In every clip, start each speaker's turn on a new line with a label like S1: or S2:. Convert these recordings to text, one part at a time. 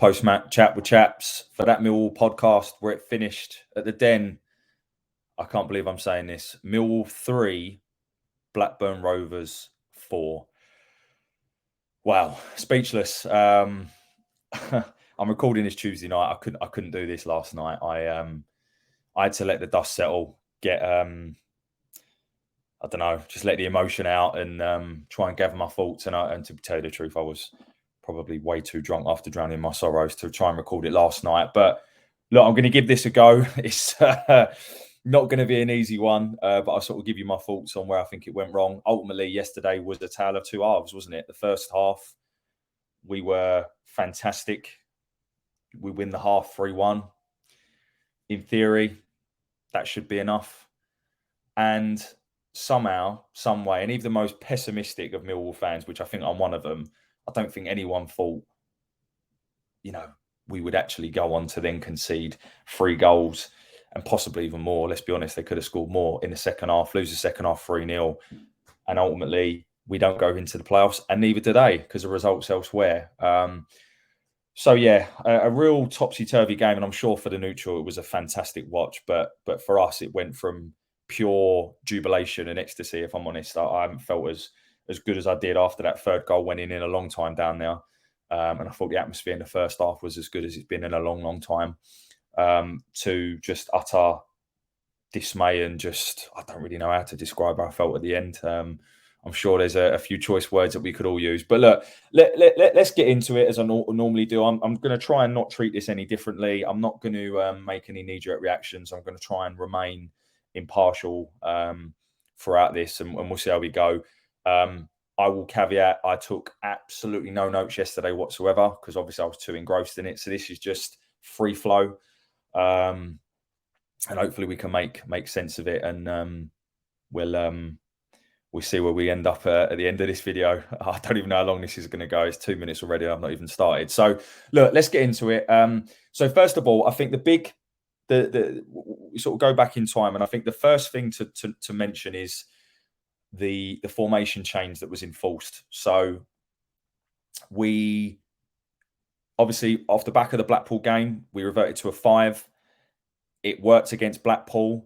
S1: post-match chat with chaps for that Millwall podcast where it finished at the Den. I can't believe I'm saying this. Millwall 3, Blackburn Rovers 4. Wow, speechless. I'm recording this Tuesday night. I couldn't do this last night. I had to let the dust settle, get I don't know, just let the emotion out and try and gather my thoughts. And to tell you the truth, I was probably way too drunk after drowning my sorrows to try and record it last night. But look, I'm going to give this a go. It's not going to be an easy one, but I'll sort of give you my thoughts on where I think it went wrong. Ultimately, yesterday was a tale of two halves, wasn't it? The first half, we were fantastic. We win the half 3-1. In theory, that should be enough. And somehow, some way, and even the most pessimistic of Millwall fans, which I think I'm one of them, I don't think anyone thought, we would actually go on to then concede 3 goals and possibly even more. Let's be honest, they could have scored more in the second half, lose the second half 3-0. And ultimately, we don't go into the playoffs, and neither do they because of results elsewhere. So, yeah, a real topsy-turvy game. And I'm sure for the neutral, it was a fantastic watch. But for us, it went from pure jubilation and ecstasy, if I'm honest. I haven't felt as good as I did after that third goal went in a long time down there. And I thought the atmosphere in the first half was as good as it's been in a long, long time. To just utter dismay and just, I don't really know how to describe how I felt at the end. I'm sure there's a few choice words that we could all use. But look, let's get into it as I normally do. I'm going to try and not treat this any differently. I'm not going to make any knee-jerk reactions. I'm going to try and remain impartial throughout this, and we'll see how we go. I will caveat, I took absolutely no notes yesterday whatsoever because obviously I was too engrossed in it. So this is just free flow. And hopefully we can make sense of it, and we'll see where we end up at the end of this video. I don't even know how long this is going to go. It's 2 minutes already. I've not even started. So look, let's get into it. So first of all, I think we sort of go back in time, and I think the first thing to mention is the formation change that was enforced. So we obviously, off the back of the Blackpool game, we reverted to a 5. It worked against Blackpool,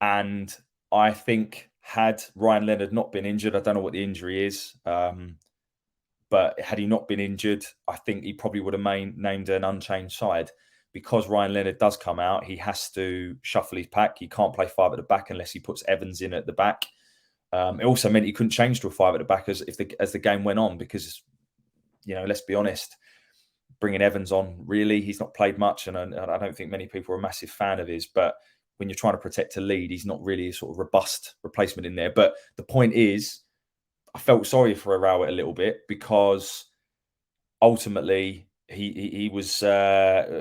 S1: and I think had Ryan Leonard not been injured, I don't know what the injury is, but had he not been injured, I think he probably would have named an unchanged side. Because Ryan Leonard does come out, he has to shuffle his pack. He can't play 5 at the back unless he puts Evans in at the back. It also meant he couldn't change to a 5 at the back as the game went on because, let's be honest, bringing Evans on, really, he's not played much, and I don't think many people are a massive fan of his. But when you're trying to protect a lead, he's not really a sort of robust replacement in there. But the point is, I felt sorry for Arawa a little bit because ultimately he was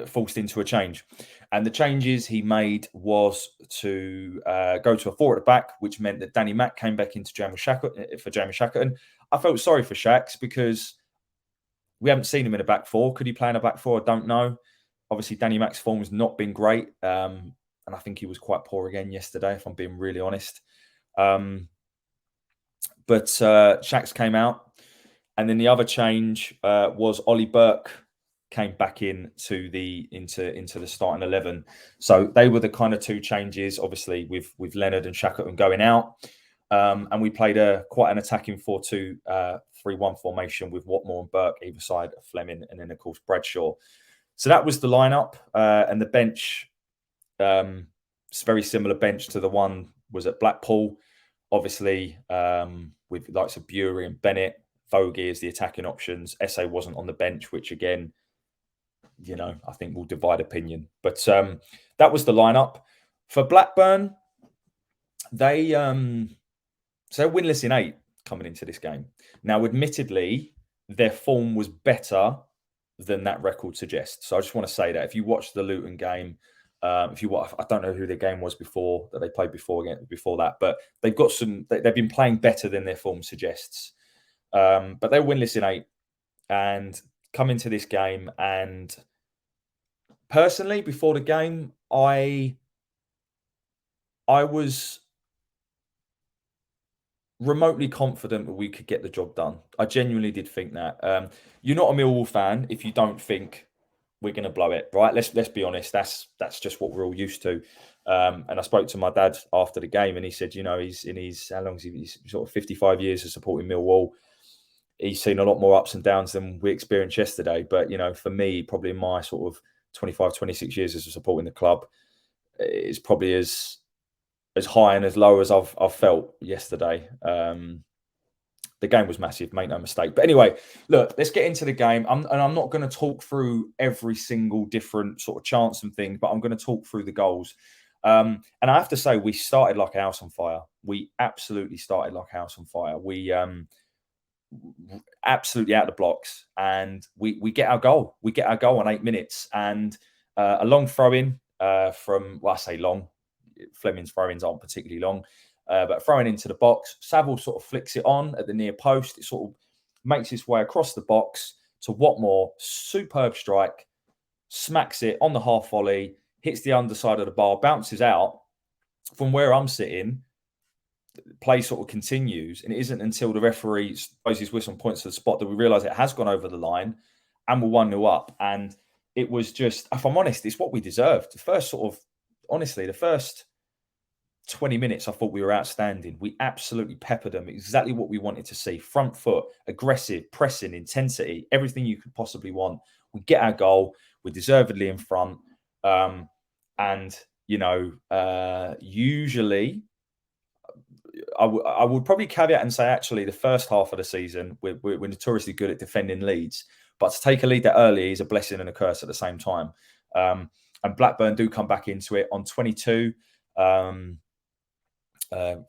S1: forced into a change. And the changes he made was to go to a 4 at the back, which meant that Danny Mack came back into Jamie Shackleton. I felt sorry for Shacks because we haven't seen him in a back 4. Could he play in a back 4? I don't know. Obviously, Danny Mack's form has not been great. And I think he was quite poor again yesterday, if I'm being really honest. But Shacks came out. And then the other change was Ollie Burke came back into the starting 11. So they were the kind of 2 changes, obviously, with Leonard and Shackleton going out. And we played quite an attacking 4-2-3-1 formation with Watmore and Burke either side of Fleming, and then, of course, Bradshaw. So that was the lineup. And the bench, it's a very similar bench to the one was at Blackpool. Obviously, with the likes of Bury and Bennett, Vogie as the attacking options. SA wasn't on the bench, which again, I think will divide opinion. But that was the lineup. For Blackburn, they so winless in 8 coming into this game. Now, admittedly, their form was better than that record suggests. So I just want to say that if you watch the Luton game, I don't know who their game was before that they played before that, but they've been playing better than their form suggests. But they were winless in 8 and come into this game. And personally, before the game, I was remotely confident that we could get the job done. I genuinely did think that. You're not a Millwall fan if you don't think we're going to blow it, right? Let's be honest. That's just what we're all used to. And I spoke to my dad after the game, and he said, he's in his how long is he? He's sort of 55 years of supporting Millwall. He's seen a lot more ups and downs than we experienced yesterday. But for me, probably in my sort of 25, 26 years of supporting the club, it's probably as high and as low as I've felt yesterday. The game was massive, make no mistake. But anyway, look, let's get into the game. I'm not going to talk through every single different sort of chance and thing, but I'm going to talk through the goals. And I have to say, we started like a house on fire. We absolutely started like a house on fire. We absolutely out of the blocks, and we get our goal. We get our goal on 8 minutes, and a long throw in from, well, I say long. Fleming's throw-ins aren't particularly long. But throwing into the box, Saville sort of flicks it on at the near post. It sort of makes its way across the box to Watmore. Superb strike. Smacks it on the half volley. Hits the underside of the bar. Bounces out. From where I'm sitting, play sort of continues. And it isn't until the referee blows his whistle and points to the spot that we realise it has gone over the line. And we're 1-0 up. And it was just, if I'm honest, it's what we deserved. The first 20 minutes, I thought we were outstanding. We absolutely peppered them. Exactly what we wanted to see. Front foot, aggressive, pressing, intensity, everything you could possibly want. We get our goal. We're deservedly in front. Usually, I would probably caveat and say, actually, the first half of the season, we're notoriously good at defending leads. But to take a lead that early is a blessing and a curse at the same time. And Blackburn do come back into it on 22.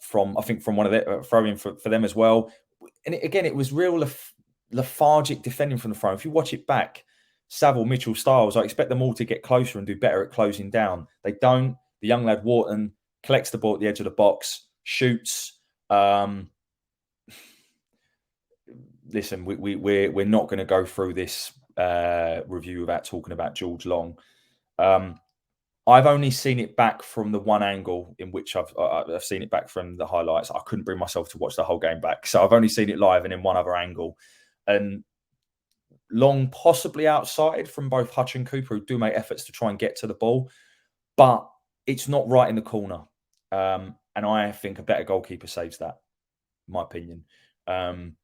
S1: From one of their throwing for them as well. And it was real lethargic defending from the front. If you watch it back, Saville, Mitchell, Styles, I expect them all to get closer and do better at closing down. They don't. The young lad Wharton collects the ball at the edge of the box, shoots. Listen, we're not going to go through this review without talking about George Long. I've only seen it back from the one angle in which I've seen it back from the highlights. I couldn't bring myself to watch the whole game back. So I've only seen it live and in one other angle. And Long possibly outside from both Hutch and Cooper, who do make efforts to try and get to the ball. But it's not right in the corner. And I think a better goalkeeper saves that, in my opinion. I'm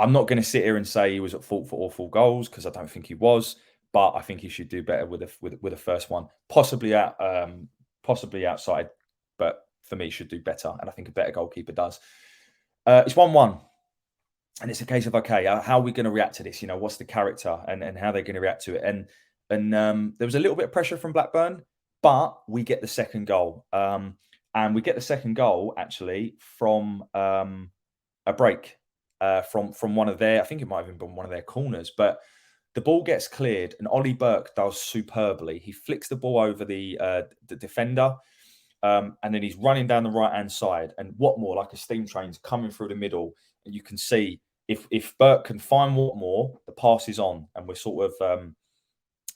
S1: not going to sit here and say he was at fault for awful goals, because I don't think he was. But I think he should do better with the first one, possibly outside. But for me, should do better, and I think a better goalkeeper does. It's 1-1, and it's a case of, okay, how are we going to react to this? What's the character and how they're going to react to it? And there was a little bit of pressure from Blackburn, but we get the second goal, and we get the second goal actually from a break from one of their, I think it might have even been one of their corners, but. The ball gets cleared, and Ollie Burke does superbly. He flicks the ball over the defender, and then he's running down the right-hand side. And Watmore, like a steam train's coming through the middle. And you can see if Burke can find Watmore, the pass is on, and we're sort of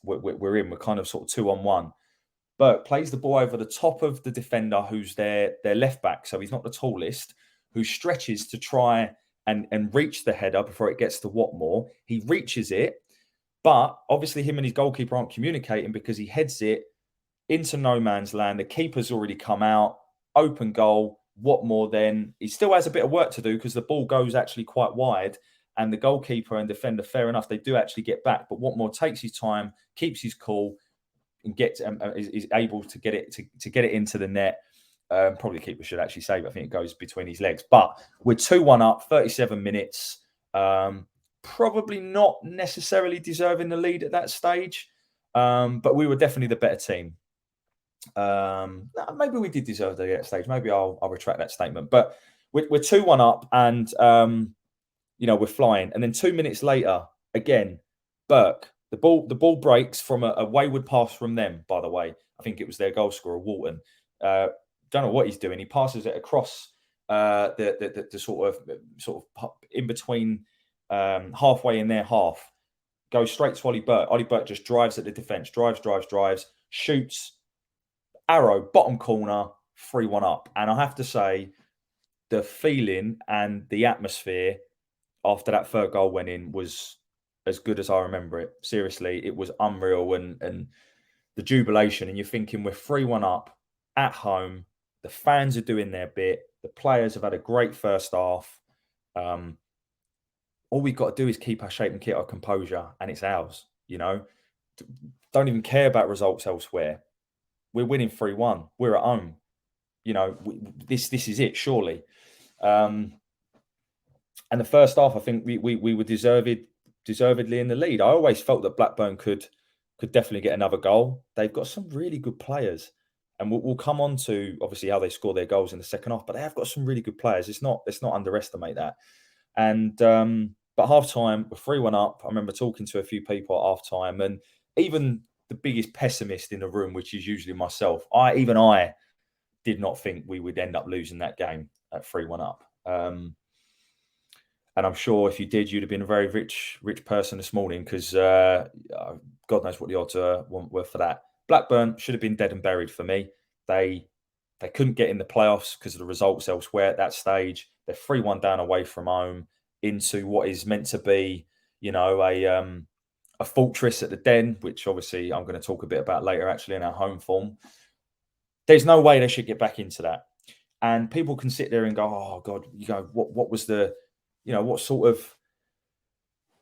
S1: we're kind of sort of 2-on-1. Burke plays the ball over the top of the defender, who's their left back, so he's not the tallest, who stretches to try and reach the header before it gets to Watmore. He reaches it. But obviously him and his goalkeeper aren't communicating, because he heads it into no man's land. The keeper's already come out. Open goal. Watmore then, he still has a bit of work to do, because the ball goes actually quite wide. And the goalkeeper and defender, fair enough, they do actually get back. But Watmore takes his time, keeps his cool, and is able to get it to get it into the net. Probably the keeper should actually save it. I think it goes between his legs. But we're 2-1 up, 37 minutes. Probably not necessarily deserving the lead at that stage, but we were definitely the better team. Maybe we did deserve the lead at that stage. Maybe I'll retract that statement. But we're 2-1 up, and we're flying. And then 2 minutes later, again, Burke. The ball breaks from a wayward pass from them. By the way, I think it was their goal scorer, Walton. Don't know what he's doing. He passes it across the sort of in between. Halfway in their half, goes straight to Ollie Burke. Ollie Burke just drives at the defence, drives, shoots, arrow, bottom corner, 3-1 up. And I have to say, the feeling and the atmosphere after that third goal went in was as good as I remember it. Seriously, it was unreal, and the jubilation. And you're thinking we're 3-1 up at home. The fans are doing their bit. The players have had a great first half. All we've got to do is keep our shape and keep our composure, and it's ours. Don't even care about results elsewhere. We're winning 3-1. We're at home. This is it, surely. And the first half, I think we were deservedly in the lead. I always felt that Blackburn could definitely get another goal. They've got some really good players, and we'll come on to obviously how they score their goals in the second half. But they have got some really good players. Let's not underestimate that. And but half time, we're 3-1 up. I remember talking to a few people at half time, and even the biggest pessimist in the room, which is usually myself, I did not think we would end up losing that game at 3-1 up. And I'm sure if you did, you'd have been a very rich person this morning, because God knows what the odds were for that. Blackburn should have been dead and buried for me. They couldn't get in the playoffs because of the results elsewhere at that stage. They're 3-1 down away from home into what is meant to be, a fortress at the Den, which obviously I'm going to talk a bit about later, actually, in our home form. There's no way they should get back into that. And people can sit there and go, oh, God, what was the, what sort of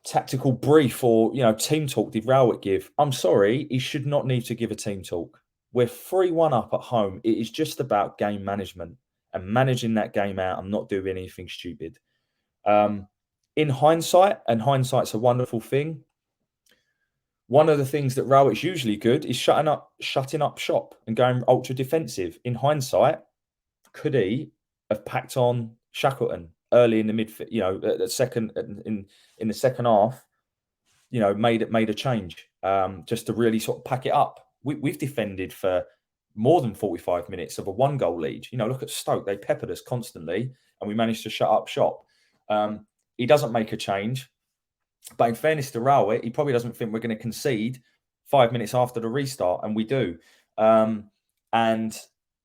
S1: tactical brief or, team talk did Rowett give? I'm sorry, he should not need to give a team talk. We're 3-1 up at home. It is just about game management and managing that game out and not doing anything stupid. In hindsight, and hindsight's a wonderful thing, one of the things that Rowett's usually good is shutting up shop and going ultra defensive. In hindsight, could he have packed on Shackleton early in the midfield? In the second half, made a change just to really sort of pack it up. We've defended for more than 45 minutes of a 1-goal lead. Look at Stoke; they peppered us constantly, and we managed to shut up shop. He doesn't make a change. But in fairness to Rowett, he probably doesn't think we're going to concede 5 minutes after the restart, and we do. And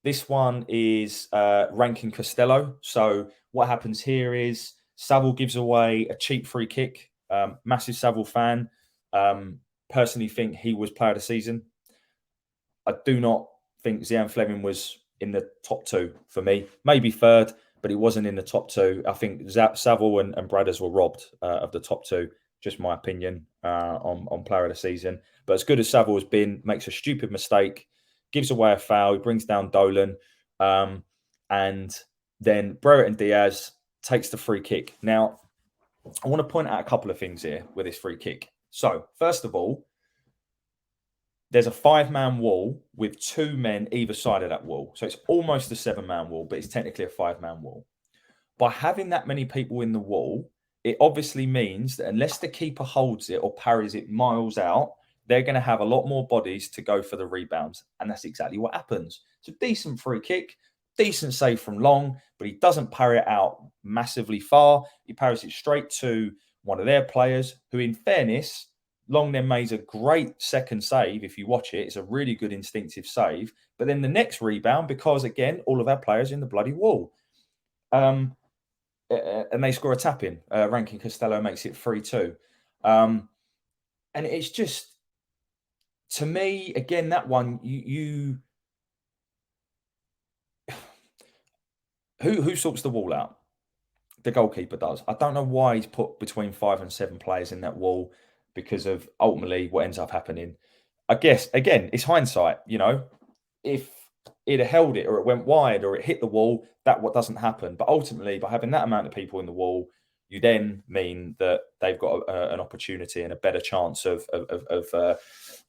S1: this one is ranking Costello. So what happens here is Saville gives away a cheap free kick. Massive Saville fan. Personally think he was player of the season. I do not think Zian Fleming was in the top 2 for me. Maybe third, but he wasn't in the top 2. I think Saville and Bradders were robbed of the top 2. Just my opinion on player of the season. But as good as Saville has been, makes a stupid mistake, gives away a foul, he brings down Dolan, and then Brereton Diaz takes the free kick. Now, I want to point out a couple of things here with this free kick. So, first of all, there's a 5-man wall with 2 men either side of that wall. So it's almost a 7-man wall, but it's technically a 5-man wall. By having that many people in the wall, it obviously means that unless the keeper holds it or parries it miles out, they're going to have a lot more bodies to go for the rebounds. And that's exactly what happens. It's a decent free kick, decent save from Long, but he doesn't parry it out massively far. He parries it straight to one of their players, who, in fairness, Long then makes a great second save. If you watch it, it's a really good instinctive save. But then the next rebound, because, again, all of our players are in the bloody wall. And they score a tap-in. Rankin Costello makes it 3-2. And it's just, to me, again, that one, who sorts the wall out? The goalkeeper does. I don't know why he's put between 5 and 7 players in that wall, because of ultimately what ends up happening. I guess, again, it's hindsight. If it held it or it went wide or it hit the wall, that what doesn't happen. But ultimately, by having that amount of people in the wall, you then mean that they've got an opportunity and a better chance of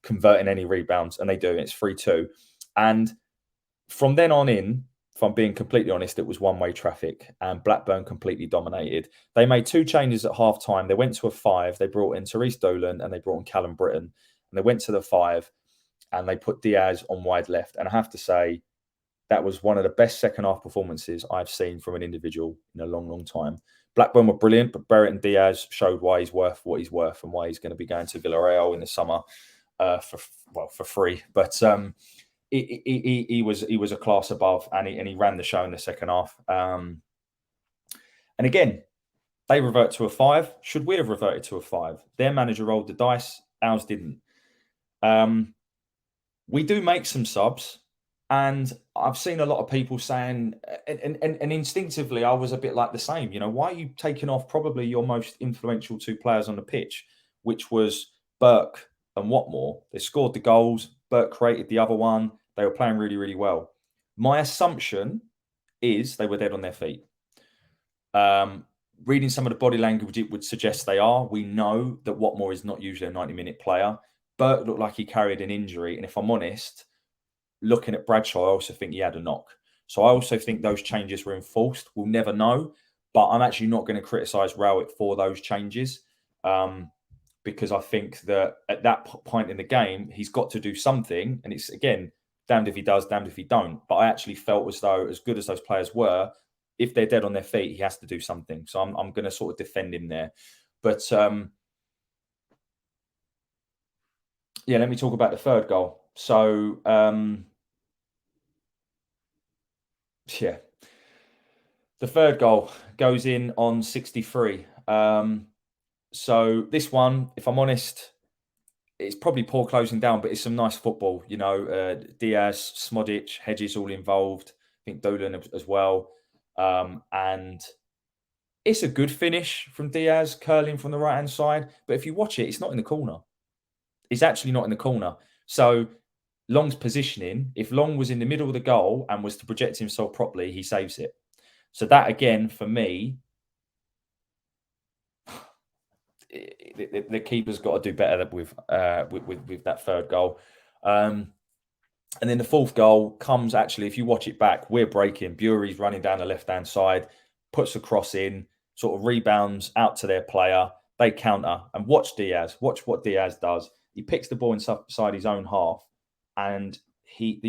S1: converting any rebounds, and they do. It's 3-2. And from then on in, if I'm being completely honest, it was one-way traffic, and Blackburn completely dominated. They made 2 changes at half-time. They went to a 5. They brought in Therese Dolan and they brought in Callum Britton. And they went to the 5 and they put Diaz on wide left. And I have to say, that was one of the best second-half performances I've seen from an individual in a long, long time. Blackburn were brilliant, but Brereton Diaz showed why he's worth what he's worth and why he's going to be going to Villarreal in the summer for free. But he was a class above, and he ran the show in the second half. And again, They revert to a 5. Should we have reverted to a 5? Their manager rolled the dice. Ours didn't. Um, we do make some subs, and I've seen a lot of people saying, and instinctively, I was a bit like the same. Why are you taking off probably your most influential two players on the pitch, which was Burke and Watmore? They scored the goals. Burke created the other one. They were playing really, really well. My assumption is they were dead on their feet. Reading some of the body language, it would suggest they are. We know that Watmore is not usually a 90-minute player. Burke looked like he carried an injury. And if I'm honest, looking at Bradshaw, I also think he had a knock. So I also think those changes were enforced. We'll never know. But I'm actually not going to criticise Rowett for those changes, because I think that at that point in the game, he's got to do something. And it's, again, damned if he does, damned if he don't. But I actually felt as though, as good as those players were, if they're dead on their feet, he has to do something. So I'm going to sort of defend him there. But yeah, let me talk about the third goal. So yeah, the third goal goes in on 63. So this one, if I'm honest, it's probably poor closing down, but it's some nice football. Diaz, Smodic, Hedges all involved. I think Dolan as well. And it's a good finish from Diaz, curling from the right-hand side. But if you watch it, it's not in the corner. It's actually not in the corner. So Long's positioning, if Long was in the middle of the goal and was to project himself properly, he saves it. So that, again, for me, the keeper's got to do better with that third goal. And then the fourth goal comes, actually, if you watch it back, we're breaking. Bury's running down the left-hand side, puts a cross in, sort of rebounds out to their player. They counter. And watch Diaz. Watch what Diaz does. He picks the ball inside his own half, and he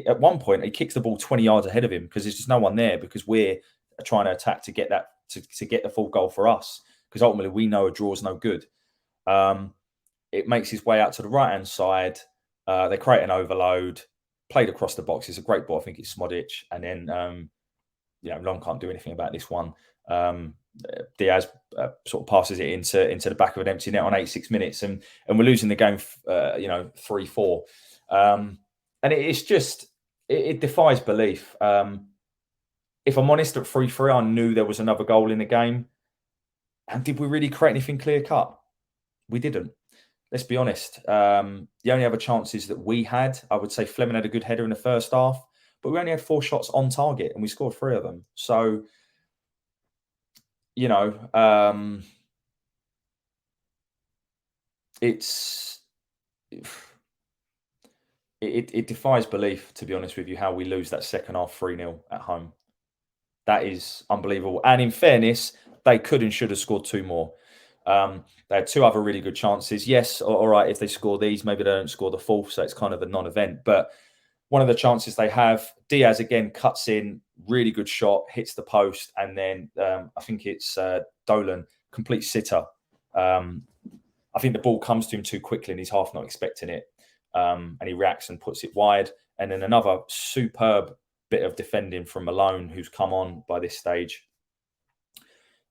S1: at one point, he kicks the ball 20 yards ahead of him because there's just no one there, because we're trying to attack to get that to get the full goal for us, because ultimately we know a draw is no good. It makes his way out to the right-hand side. They create an overload, played across the box. It's a great ball. I think it's Smodic. And then, Long can't do anything about this one. Diaz sort of passes it into the back of an empty net on 86 minutes. And we're losing the game, 3-4. And it's just, it defies belief. If I'm honest, at 3-3, I knew there was another goal in the game. And did we really create anything clear cut? We didn't. Let's be honest. The only other chances that we had, I would say Fleming had a good header in the first half, but we only had 4 shots on target and we scored 3 of them. So, it defies belief, to be honest with you, how we lose that second half 3-0 at home. That is unbelievable. And in fairness, they could and should have scored 2 more. They had 2 other really good chances. Yes, all right, if they score these, maybe they don't score the fourth, so it's kind of a non-event. But one of the chances they have, Diaz again cuts in, really good shot, hits the post, and then I think it's Dolan, complete sitter. I think the ball comes to him too quickly and he's half not expecting it. And he reacts and puts it wide. And then another superb bit of defending from Malone, who's come on by this stage.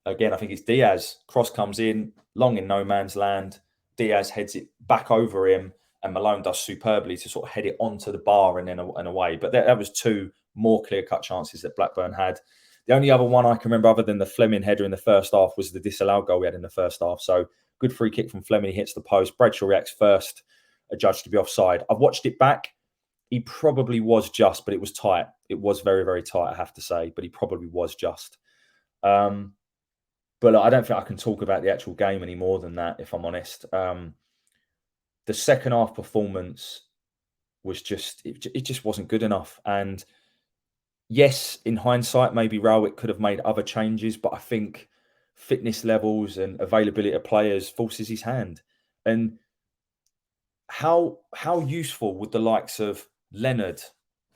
S1: Again, I think it's Diaz. Cross comes in, Long in no man's land. Diaz heads it back over him, and Malone does superbly to sort of head it onto the bar and then away. But that was 2 more clear-cut chances that Blackburn had. The only other one I can remember, other than the Fleming header in the first half, was the disallowed goal we had in the first half. So good free kick from Fleming. He hits the post. Bradshaw reacts first, adjudged to be offside. I've watched it back. He probably was just, but it was tight. It was very, very tight, I have to say. But he probably was just. But I don't think I can talk about the actual game any more than that, if I'm honest. The second half performance was just, it just wasn't good enough. And yes, in hindsight, maybe Rowett could have made other changes, but I think fitness levels and availability of players forces his hand. And how useful would the likes of Leonard,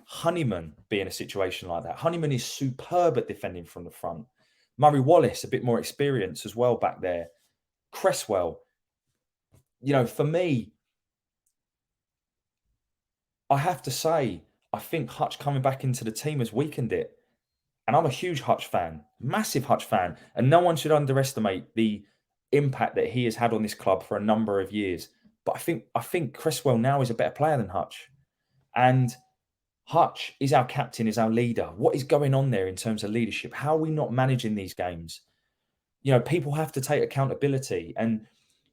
S1: Honeyman be in a situation like that? Honeyman is superb at defending from the front. Murray Wallace, a bit more experience as well back there. Cresswell. For me, I have to say, I think Hutch coming back into the team has weakened it. And I'm a huge Hutch fan, massive Hutch fan, and no one should underestimate the impact that he has had on this club for a number of years. But I think Cresswell now is a better player than Hutch, and Hutch is our captain, is our leader. What is going on there in terms of leadership? How are we not managing these games? People have to take accountability, and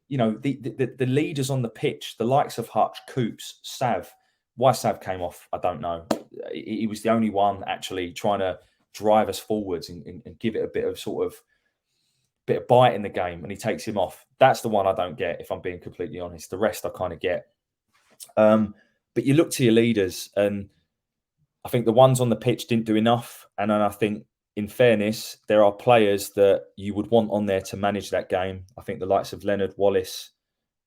S1: the leaders on the pitch, the likes of Hutch, Coops, Sav. Why Sav came off, I don't know. He was the only one actually trying to drive us forwards and give it a bit of bite in the game, and he takes him off. That's the one I don't get, if I'm being completely honest. The rest I kind of get. But you look to your leaders, and I think the ones on the pitch didn't do enough. And then I think, in fairness, there are players that you would want on there to manage that game. I think the likes of Leonard, Wallace,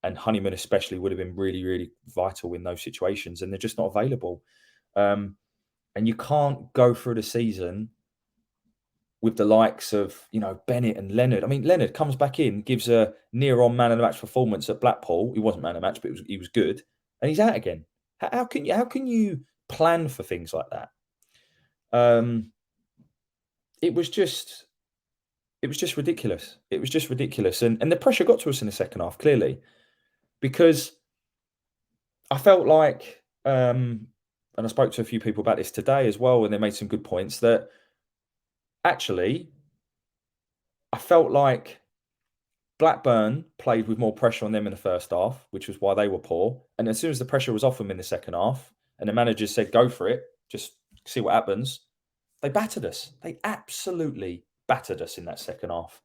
S1: and Honeyman especially would have been really, really vital in those situations, and they're just not available. And you can't go through the season with the likes of, Bennett and Leonard. I mean, Leonard comes back in, gives a near-on man of the match performance at Blackpool. He wasn't man of the match, but he was good, and he's out again. How can you plan for things like that? It was just ridiculous. It was just ridiculous, and the pressure got to us in the second half, clearly, because I felt like, and I spoke to a few people about this today as well, and they made some good points, that actually I felt like Blackburn played with more pressure on them in the first half, which was why they were poor. And as soon as the pressure was off them in the second half, and the manager said, "Go for it, just see what happens," they battered us. They absolutely battered us in that second half.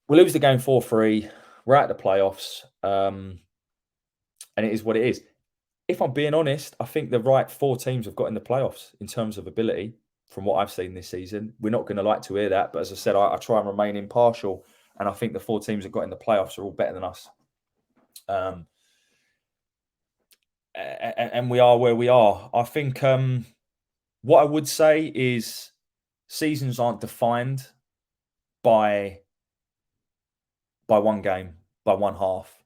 S1: We lose the game 4-3. We're out of the playoffs, and it is what it is. If I'm being honest, I think the right four teams have got in the playoffs in terms of ability, from what I've seen this season. We're not going to like to hear that, but as I said, I try and remain impartial, and I think the four teams that got in the playoffs are all better than us. And we are where we are. I think what I would say is seasons aren't defined by one game, by one half.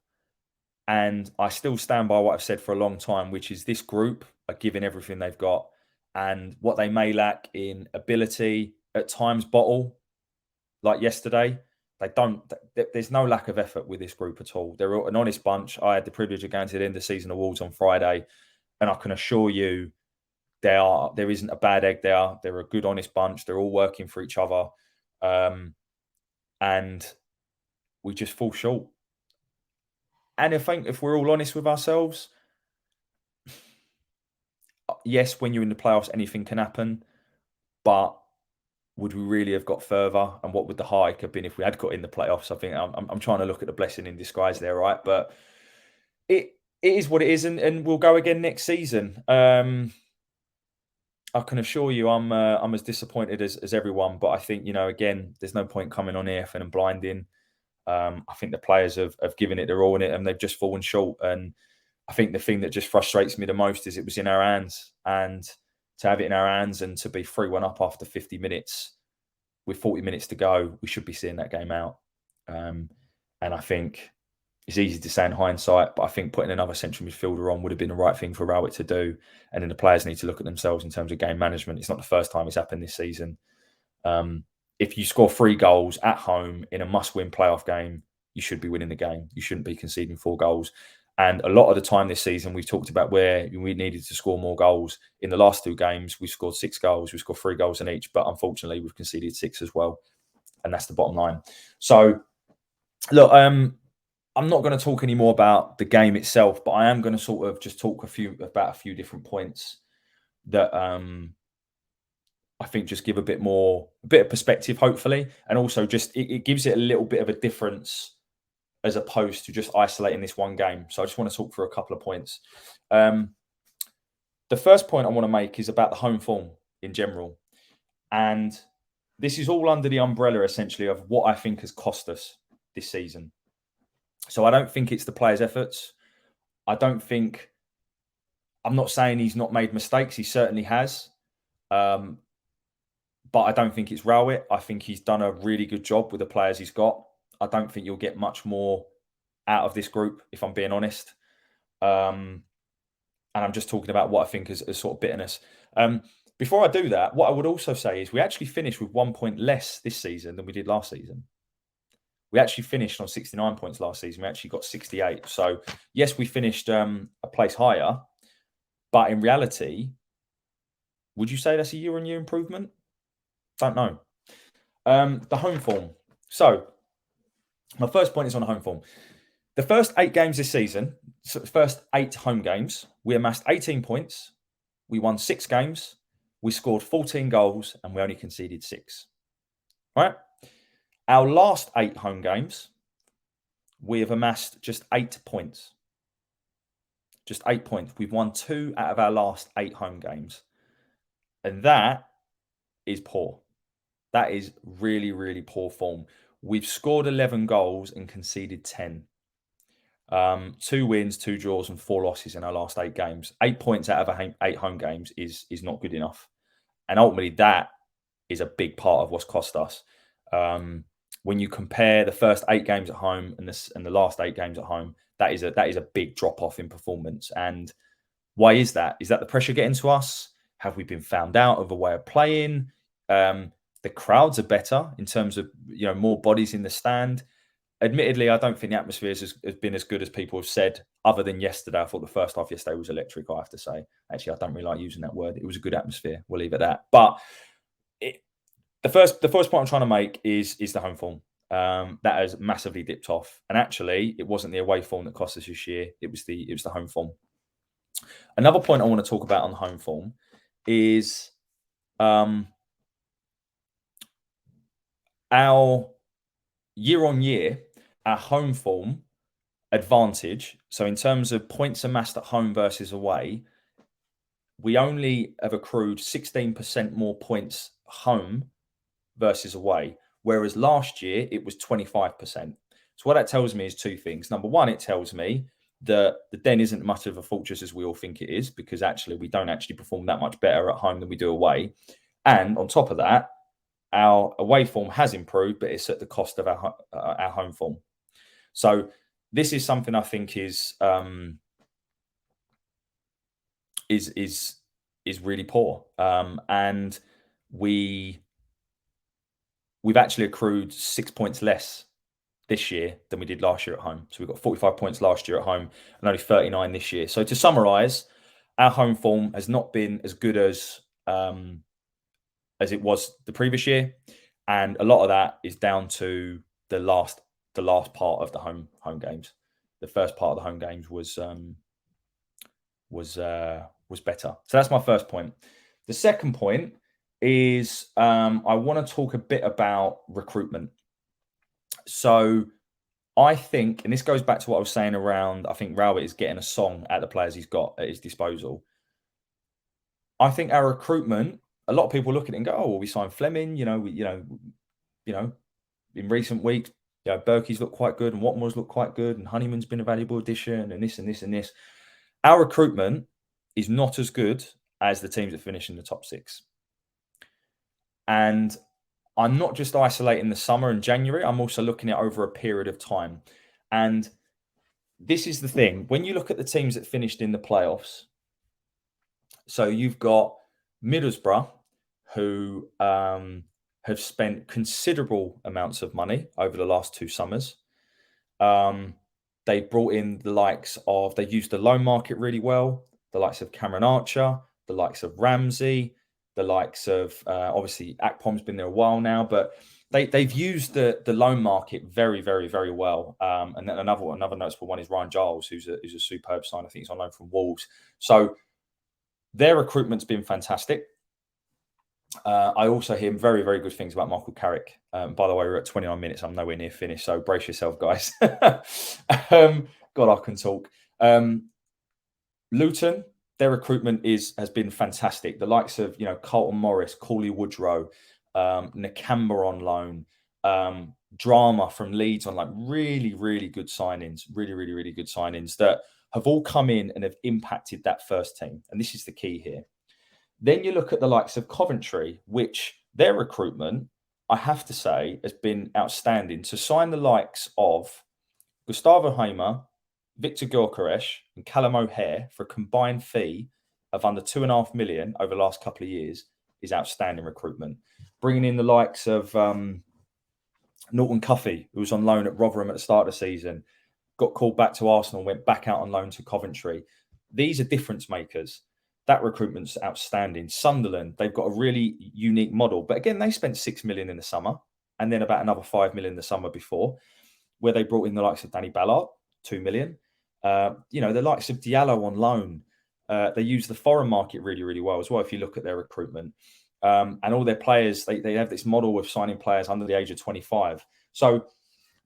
S1: And I still stand by what I've said for a long time, which is this group are giving everything they've got. And what they may lack in ability, at times bottle, like yesterday, there's no lack of effort with this group at all. They're an honest bunch. I had the privilege of going to the end of season awards on Friday, and I can assure you there isn't a bad egg there. They're a good, honest bunch. They're all working for each other. And we just fall short. And I think if we're all honest with ourselves, yes, when you're in the playoffs, anything can happen. But would we really have got further? And what would the hike have been if we had got in the playoffs? I think I'm trying to look at the blessing in disguise there, right? But it is what it is, and we'll go again next season. I can assure you, I'm as disappointed as everyone. But I think, again, there's no point coming on here and blinding. I think the players have given it their all in it, and they've just fallen short. And I think the thing that just frustrates me the most is it was in our hands, and to have it in our hands and to be 3-1 up after 50 minutes with 40 minutes to go, we should be seeing that game out. And I think it's easy to say in hindsight, but I think putting another central midfielder on would have been the right thing for Rowett to do. And then the players need to look at themselves in terms of game management. It's not the first time it's happened this season. If you score 3 goals at home in a must-win playoff game, you should be winning the game. You shouldn't be conceding 4 goals. And a lot of the time this season, we've talked about where we needed to score more goals. In the last 2 games, we've scored 6 goals. We've scored 3 goals in each, but unfortunately, we've conceded 6 as well. And that's the bottom line. So, look, I'm not going to talk any more about the game itself, but I am going to sort of just talk about a few different points that I think just give a bit of perspective, hopefully, and also just it gives it a little bit of a difference as opposed to just isolating this one game. So I just want to talk through a couple of points. The first point I want to make is about the home form in general. And this is all under the umbrella, essentially, of what I think has cost us this season. So I don't think it's the players' efforts. I'm not saying he's not made mistakes. He certainly has. But I don't think it's Rowett. I think he's done a really good job with the players he's got. I don't think you'll get much more out of this group, if I'm being honest. And I'm just talking about what I think is sort of bitterness. before I do that, what I would also say is we actually finished with 1 point less this season than we did last season. We actually finished on 69 points last season. We actually got 68. So yes, we finished a place higher, but in reality, would you say that's a year-on-year improvement? Don't know. The home form. So my first point is on home form. The first 8 games this season, so the first 8 home games, we amassed 18 points. We won 6 games. We scored 14 goals and we only conceded 6. Right? Our last 8 home games, we have amassed just 8 points. Just 8 points. We've won 2 out of our last 8 home games. And that is poor. That is really, really poor form. We've scored 11 goals and conceded 10. 2 wins, 2 draws, and 4 losses in our last 8 games. 8 points out of 8 home games is not good enough. And ultimately, that is a big part of what's cost us. When you compare the first 8 games at home and the last 8 games at home, that is a big drop off in performance. And why is that? Is that the pressure getting to us? Have we been found out of a way of playing? The crowds are better in terms of more bodies in the stand. Admittedly, I don't think the atmosphere has been as good as people have said, other than yesterday. I thought the first half yesterday was electric, I have to say. Actually, I don't really like using that word. It was a good atmosphere. We'll leave it at that. But the first point I'm trying to make is the home form. That has massively dipped off. And actually, it wasn't the away form that cost us this year. It was the home form. Another point I want to talk about on the home form is our year-on-year, our home form advantage. So in terms of points amassed at home versus away, we only have accrued 16% more points home versus away, whereas last year it was 25%. So what that tells me is 2 things. Number one, it tells me that the Den isn't much of a fortress as we all think it is, because actually we don't actually perform that much better at home than we do away. And on top of that, our away form has improved, but it's at the cost of our home form. So this is something I think is really poor, and we've actually accrued 6 points less this year than we did last year at home. So we got 45 points last year at home and only 39 this year. So to summarise, our home form has not been as good as it was the previous year, and a lot of that is down to the last part of the home games. The first part of the home games was better. So that's my first point. The second point is I want to talk a bit about recruitment. So I think, and this goes back to what I was saying around, I think Rowett is getting a song at the players he's got at his disposal. I think our recruitment, a lot of people look at it and go, "Oh, well, we signed Fleming." In recent weeks, Berkey's looked quite good, and Watmore's looked quite good, and Honeyman's been a valuable addition, and this and this and this. Our recruitment is not as good as the teams that finish in the top 6. And I'm not just isolating the summer and January. I'm also looking at over a period of time. And this is the thing. When you look at the teams that finished in the playoffs, so you've got Middlesbrough, who have spent considerable amounts of money over the last 2 summers. They brought in the likes of, they used the loan market really well, the likes of Cameron Archer, the likes of Ramsey, the likes of, obviously, Akpom's been there a while now, but they've used the loan market very, very, very well. And then another noticeable one is Ryan Giles, who's a superb sign. I think he's on loan from Wolves. So their recruitment's been fantastic. I also hear very, very good things about Michael Carrick. By the way, we're at 29 minutes. I'm nowhere near finished, so brace yourself, guys. God, I can talk. Luton, their recruitment has been fantastic. The likes of Carlton Morris, Cauley Woodrow, Nakamba on loan, Drama from Leeds on really, really good signings. Really, really, really good signings that have all come in and have impacted that first team. And this is the key here. Then you look at the likes of Coventry, which their recruitment, I have to say, has been outstanding. To sign the likes of Gustavo Hamer, Victor Gyökeres, and Callum O'Hare for a combined fee of under 2.5 million over the last couple of years is outstanding recruitment. Bringing in the likes of Norton Cuffy, who was on loan at Rotherham at the start of the season, got called back to Arsenal, went back out on loan to Coventry. These are difference makers. That recruitment's outstanding. Sunderland, they've got a really unique model. But again, they spent 6 million in the summer and then about another 5 million the summer before, where they brought in the likes of Danny Ballard, 2 million. The likes of Diallo on loan. They use the foreign market really, really well as well, if you look at their recruitment. And all their players, they have this model of signing players under the age of 25. So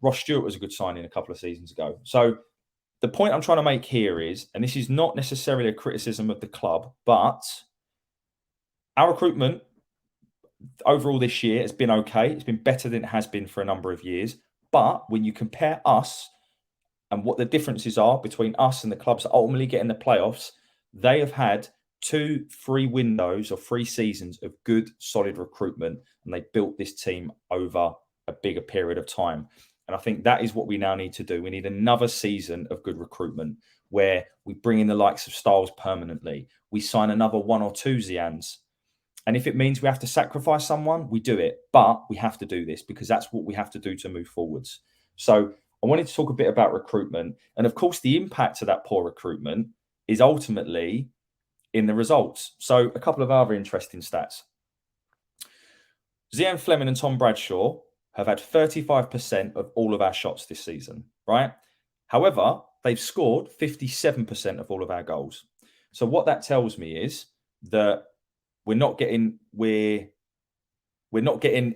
S1: Ross Stewart was a good signing a couple of seasons ago. So the point I'm trying to make here is, and this is not necessarily a criticism of the club, but our recruitment overall this year has been okay. It's been better than it has been for a number of years. But when you compare us and what the differences are between us and the clubs that ultimately get in the playoffs, they have had 2-3 windows or 3 seasons of good, solid recruitment, and they built this team over a bigger period of time. And I think that is what we now need to do. We need another season of good recruitment where we bring in the likes of Styles permanently. We sign another 1 or 2 Zians. And if it means we have to sacrifice someone, we do it. But we have to do this because that's what we have to do to move forwards. So I wanted to talk a bit about recruitment. And of course, the impact of that poor recruitment is ultimately in the results. So a couple of other interesting stats. Zian Fleming and Tom Bradshaw have had 35% of all of our shots this season, right? However, they've scored 57% of all of our goals. So what that tells me is that we're not getting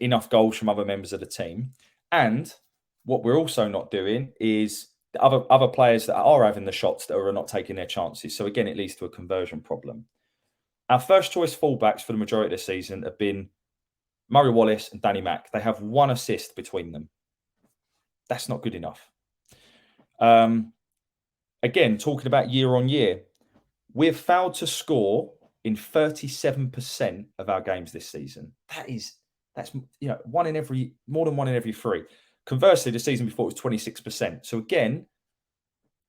S1: enough goals from other members of the team. And what we're also not doing is the other players that are having the shots that are not taking their chances. So again, it leads to a conversion problem. Our first choice fullbacks for the majority of the season have been Murray Wallace and Danny Mack. They have 1 assist between them. That's not good enough. Again, talking about year on year, we've failed to score in 37% of our games this season. That's more than 1 in every 3. Conversely, the season before it was 26%. So again,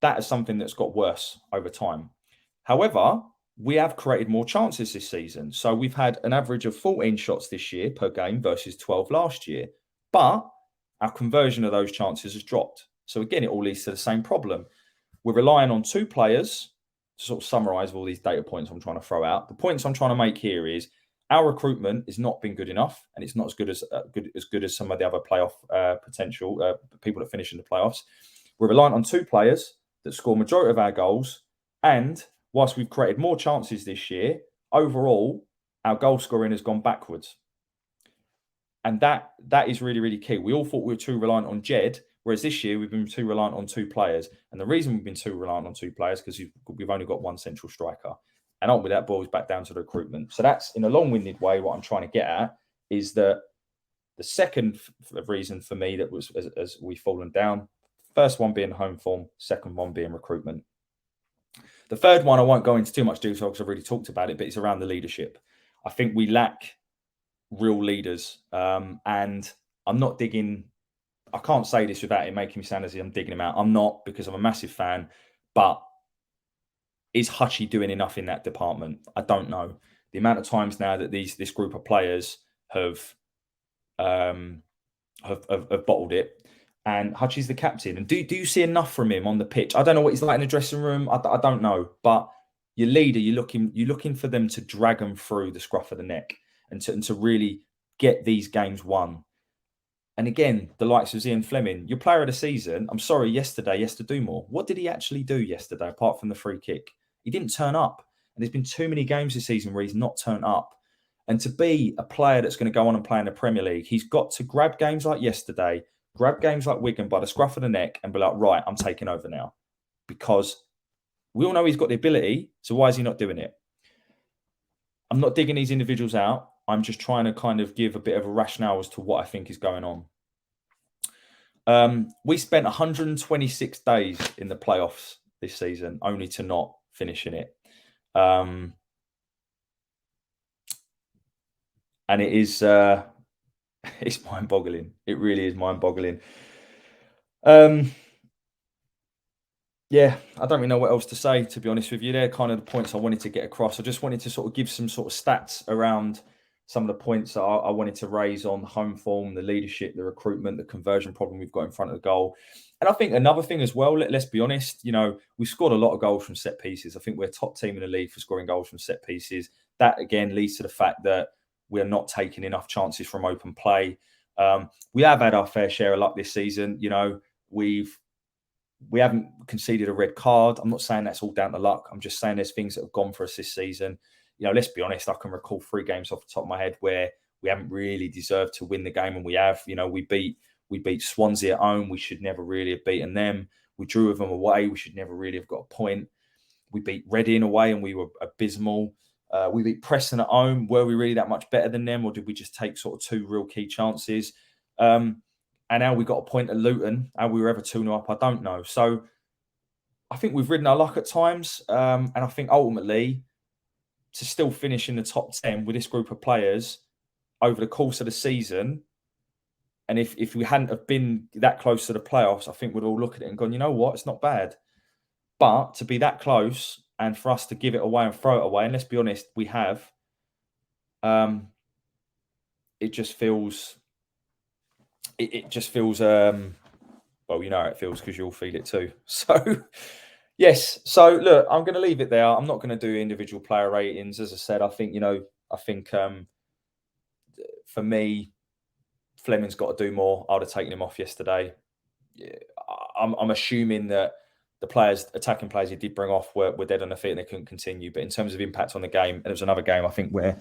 S1: that is something that's got worse over time. However, we have created more chances this season. So we've had an average of 14 shots this year per game versus 12 last year. But our conversion of those chances has dropped. So again, it all leads to the same problem. We're relying on 2 players to sort of summarise all these data points I'm trying to throw out. The points I'm trying to make here is our recruitment has not been good enough, and it's not as good as some of the other playoff potential people that finish in the playoffs. We're reliant on 2 players that score majority of our goals, and whilst we've created more chances this year, overall our goal scoring has gone backwards, and that is really, really key. We all thought we were too reliant on Jed, whereas this year we've been too reliant on 2 players, and the reason we've been too reliant on 2 players because we've only got 1 central striker. And ultimately, that boils back down to the recruitment. So that's, in a long-winded way, what I'm trying to get at is that the second reason for me that was as we've fallen down, first one being home form, second one being recruitment. The third one, I won't go into too much detail because I've already talked about it, but it's around the leadership. I think we lack real leaders. And I'm not digging, I can't say this without it making me sound as if I'm digging him out. I'm not, because I'm a massive fan, but is Hutchie doing enough in that department? I don't know. The amount of times now that this group of players have bottled it, and Hutchie's the captain. And do you see enough from him on the pitch? I don't know what he's like in the dressing room. I don't know. But your leader, you're looking for them to drag them through the scruff of the neck and to really get these games won. And again, the likes of Zian Fleming, your player of the season. I'm sorry, yesterday, he has to do more. What did he actually do yesterday apart from the free kick? He didn't turn up. And there's been too many games this season where he's not turned up. And to be a player that's going to go on and play in the Premier League, he's got to grab games like yesterday, grab games like Wigan by the scruff of the neck and be like, right, I'm taking over now. Because we all know he's got the ability, so why is he not doing it? I'm not digging these individuals out. I'm just trying to kind of give a bit of a rationale as to what I think is going on. We spent 126 days in the playoffs this season, only to not finish in it. And it is it's mind-boggling. It really is mind-boggling. Yeah, I don't really know what else to say, to be honest with you. They're kind of the points I wanted to get across. I just wanted to sort of give some sort of stats around some of the points that I wanted to raise on home form, the leadership, the recruitment, the conversion problem we've got in front of the goal. And I think another thing as well, let's be honest, we scored a lot of goals from set pieces. I think we're top team in the league for scoring goals from set pieces. That again leads to the fact that we're not taking enough chances from open play. We have had our fair share of luck this season. We haven't conceded a red card. I'm not saying that's all down to luck. I'm just saying there's things that have gone for us this season. Let's be honest, I can recall 3 games off the top of my head where we haven't really deserved to win the game, and we have. We beat Swansea at home. We should never really have beaten them. We drew with them away. We should never really have got a point. We beat Reading away, and we were abysmal. We beat Preston at home. Were we really that much better than them, or did we just take sort of 2 real key chances? And now we got a point at Luton. How we were ever 2-0 up, I don't know. So I think we've ridden our luck at times. And I think ultimately, to still finish in the top 10 with this group of players over the course of the season, and if we hadn't have been that close to the playoffs, I think we'd all look at it and gone, you know what, it's not bad. But to be that close and for us to give it away and throw it away, and let's be honest, we have, it just feels it just feels well, you know how it feels because you'll feel it too. So yes, so look, I'm going to leave it there. I'm not going to do individual player ratings. As I said, I think for me, Fleming's got to do more. I'd have taken him off yesterday. Yeah, I'm assuming that the attacking players he did bring off were dead on their feet and they couldn't continue. But in terms of impact on the game, and it was another game I think where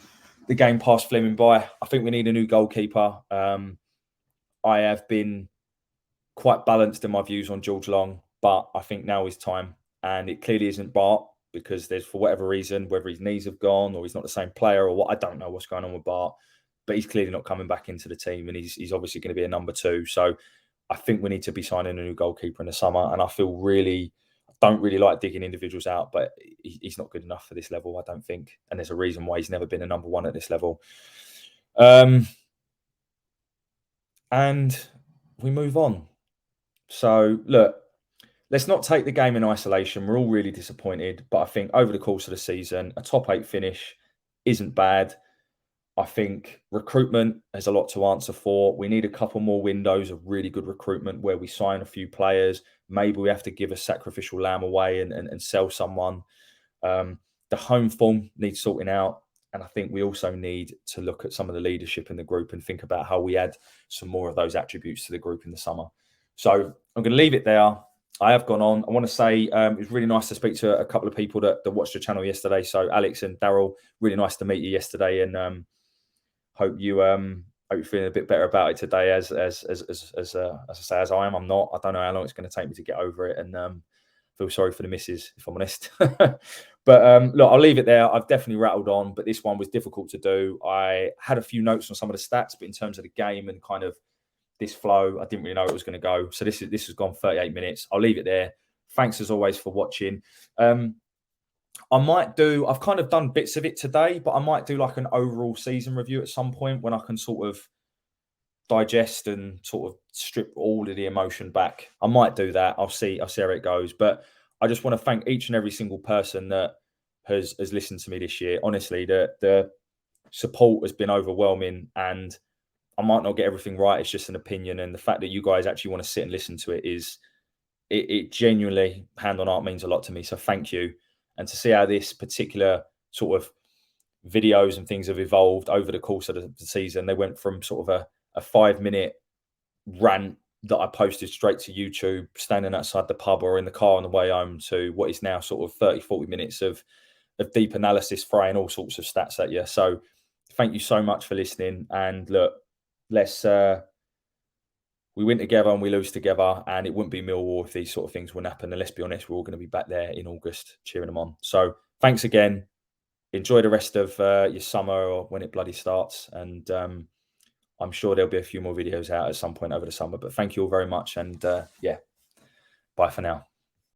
S1: the game passed Fleming by. I think we need a new goalkeeper. I have been quite balanced in my views on George Long, but I think now is time. And it clearly isn't Bart because there's, for whatever reason, whether his knees have gone or he's not the same player or what, I don't know what's going on with Bart, but he's clearly not coming back into the team and he's obviously going to be a number 2. So I think we need to be signing a new goalkeeper in the summer. And I don't really like digging individuals out, but he's not good enough for this level, I don't think. And there's a reason why he's never been a number 1 at this level. And we move on. So look, let's not take the game in isolation. We're all really disappointed, but I think over the course of the season, a top 8 finish isn't bad. I think recruitment has a lot to answer for. We need a couple more windows of really good recruitment where we sign a few players. Maybe we have to give a sacrificial lamb away and sell someone. The home form needs sorting out. And I think we also need to look at some of the leadership in the group and think about how we add some more of those attributes to the group in the summer. So I'm going to leave it there. I have gone on. I want to say it was really nice to speak to a couple of people that watched the channel yesterday. So Alex and Daryl, really nice to meet you yesterday, and hope you're feeling a bit better about it today. As I say, as I am. I'm not. I don't know how long it's going to take me to get over it, and feel sorry for the missus, if I'm honest. But look, I'll leave it there. I've definitely rattled on, but this one was difficult to do. I had a few notes on some of the stats, but in terms of the game and kind of this flow, I didn't really know it was going to go. So this has gone 38 minutes. I'll leave it there. Thanks as always for watching. I've kind of done bits of it today, but I might do like an overall season review at some point when I can sort of digest and sort of strip all of the emotion back. I might do that. I'll see how it goes. But I just want to thank each and every single person that has listened to me this year. Honestly, the support has been overwhelming, and I might not get everything right. It's just an opinion, and the fact that you guys actually want to sit and listen to it it genuinely, hand on heart, means a lot to me. So thank you. And to see how this particular sort of videos and things have evolved over the course of the season, they went from sort of a 5-minute rant that I posted straight to YouTube, standing outside the pub or in the car on the way home, to what is now sort of 30-40 minutes of deep analysis, throwing all sorts of stats at you. So thank you so much for listening. And look, we win together and we lose together, and it wouldn't be Millwall if these sort of things wouldn't happen. And let's be honest, we're all going to be back there in August cheering them on. So thanks again. Enjoy the rest of your summer, or when it bloody starts. And I'm sure there'll be a few more videos out at some point over the summer. But thank you all very much. And yeah, bye for now.